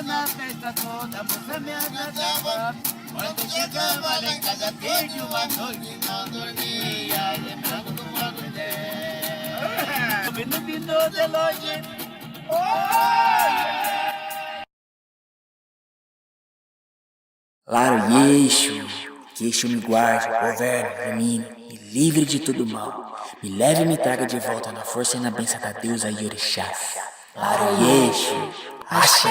na festa toda, a moça me agradava. Quando chegava lá em casa, desde uma noite não dormia, lembrando do modo dela. Vindo de longe. Laro Yeixo, que Yeixo me guarde, governo, ilumine, me livre de todo mal, me leve e me traga de volta na força e na bênção da deusa Yorixá. Laro Yeixo, axé.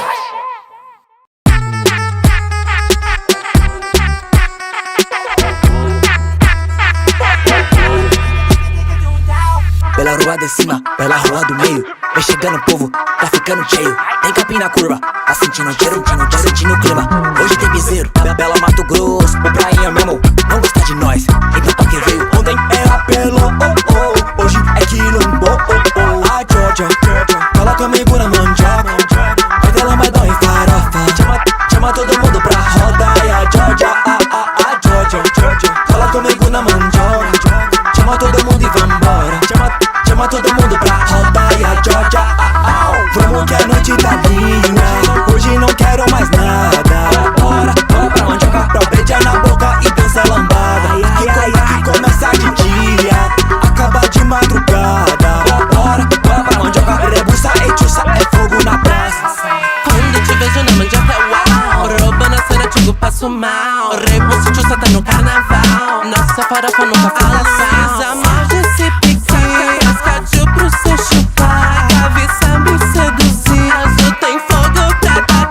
Pela rua de cima, pela rua do meio, vem chegando o povo, tá ficando cheio. Tem capim na curva, tá sentindo cheiro, tá sentindo o clima. Hoje tem piseiro, Bela Mato Grosso, o prainha mesmo, não gosta de nós, então pra que veio? Ontem era pelo hoje é quilombo, A Georgia, cola comigo na mandioca, vai ter lambadão e farofa, chama todo mundo pra roda. E a Georgia, a Georgia, cola comigo na mandioca, chama todo mundo e vambora, chama todo mundo pra roda. E a Georgia, vamos que a noite tá linda, hoje não quero mais nada. Bora pra mandioca, pra beijar na boca e dança lambada. Que começa de dia, acaba de madrugada. Bora pra mandioca, rebuça e tchussa, é fogo na praça. Quando te vejo na mandioca, uau, roubando a cena, Tigo passo mal. Rebuça e tchussa, tá no carnaval. Nossa farofa nunca fala sal. Mais desse pique, cascadinho pro cê chupar. Cabeça me seduzir, azul tem fogo pra dar.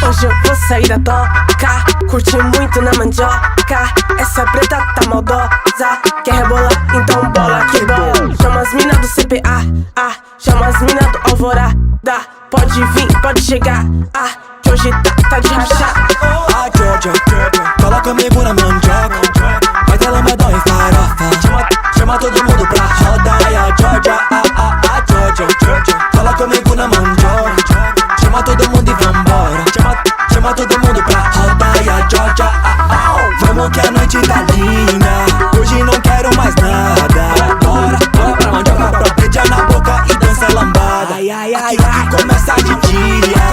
Hoje eu vou sair da toca, curti muito na mandioca. Essa preta tá maldosa, quer rebolar? Então bola que bola. Chama as mina do CPA, chama as mina do Alvorada. Pode vir, pode chegar, que hoje tá de rachar. A Georgia, cola comigo na mandioca, vai ter lambadão e farofa, chama todo mundo pra roda. E a Georgia, a Georgia, cola comigo na mandioca, chama todo mundo e vambora, chama todo mundo pra roda. E a Georgia, vamos que a noite tá linda, hoje não quero mais nada. Bora pra mandioca, pra beijar na boca e dança lambada. Que começa de dia,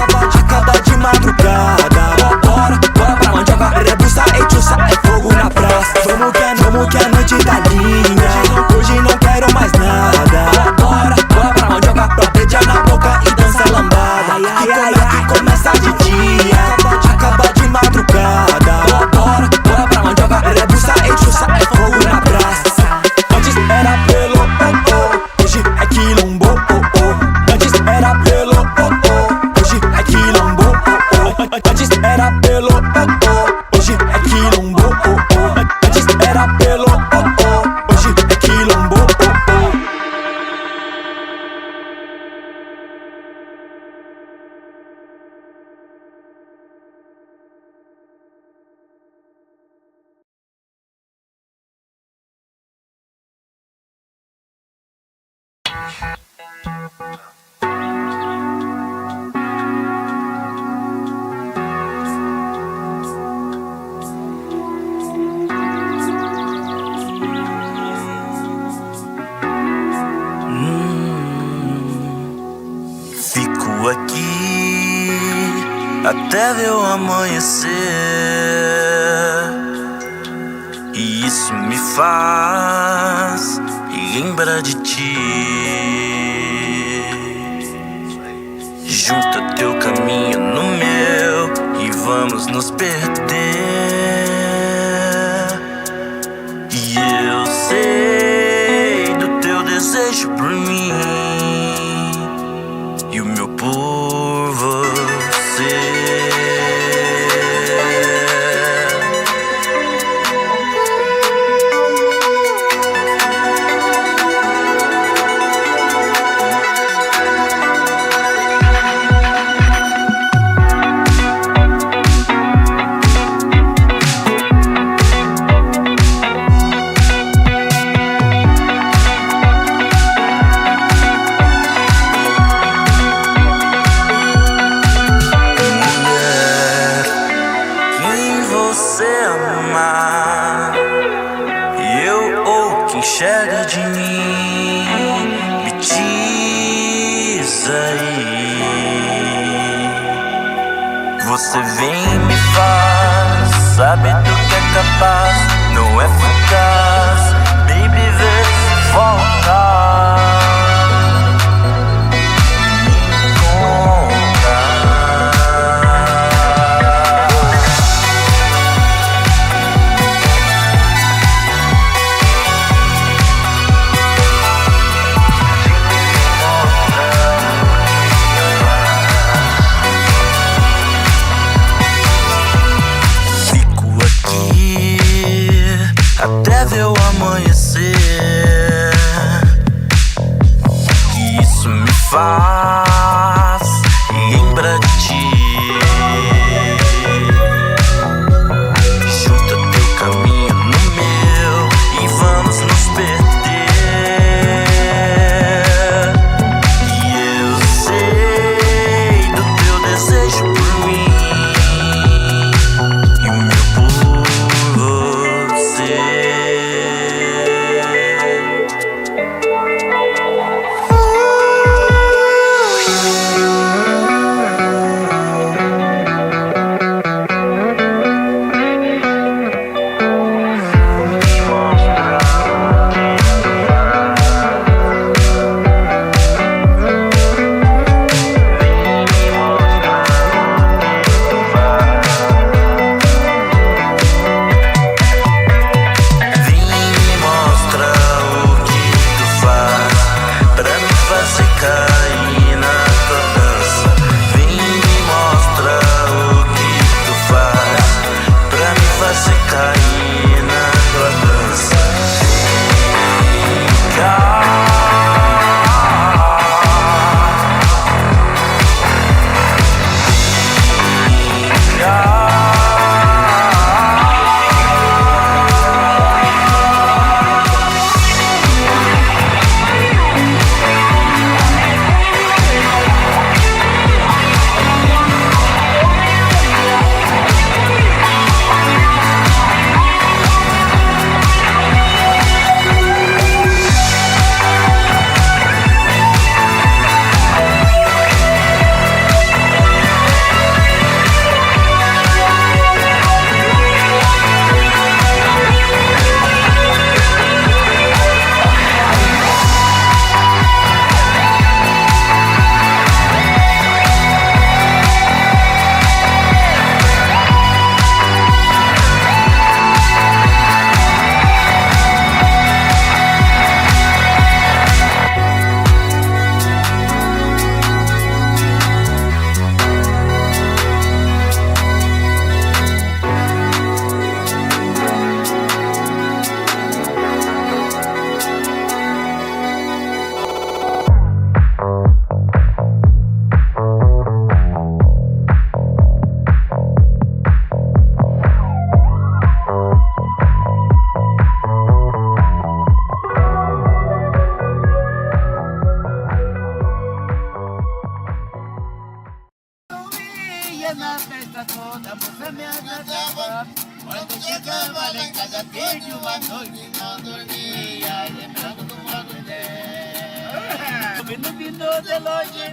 acaba de madrugada. Bora pra mandioca, rebuça e tchussa, é fogo na praça. Vamos que a noite tá linda, hoje não quero mais nada. Bora pra mandioca, pra beijar na boca e dança lambada. Que começa de dia, acaba de madrugada. Bora pra mandioca, rebuça e tchussa, é fogo na praça. Antes era pelo hoje é quilombo. Antes era pelo hoje é quilombo. Antes era pelo hoje é quilombo. Antes era pelo hoje é quilombo. Fico aqui até ver o amanhecer, e isso me faz lembrar de ti. Junta teu caminho no meu e vamos nos perder. E eu sei do teu desejo por mim e o meu por você. Enxerga de mim, me diz aí Você vem e me faz saber do que é capaz. Não é fugaz, baby, vê se volta. Até ver o amanhecer, e isso me faz lembrar de ti. Junta teu caminho no meu e vamos nos perder. E eu sei do teu desejo por mim e o meu por você. Cair na tua dança. Vem e me mostra o que tu faz pra me fazer cair na tua dança. Na festa toda, a moça me agradava. Quando chegava lá em casa, desde uma noite não dormia, lembrando do modo dela. Vindo de longe.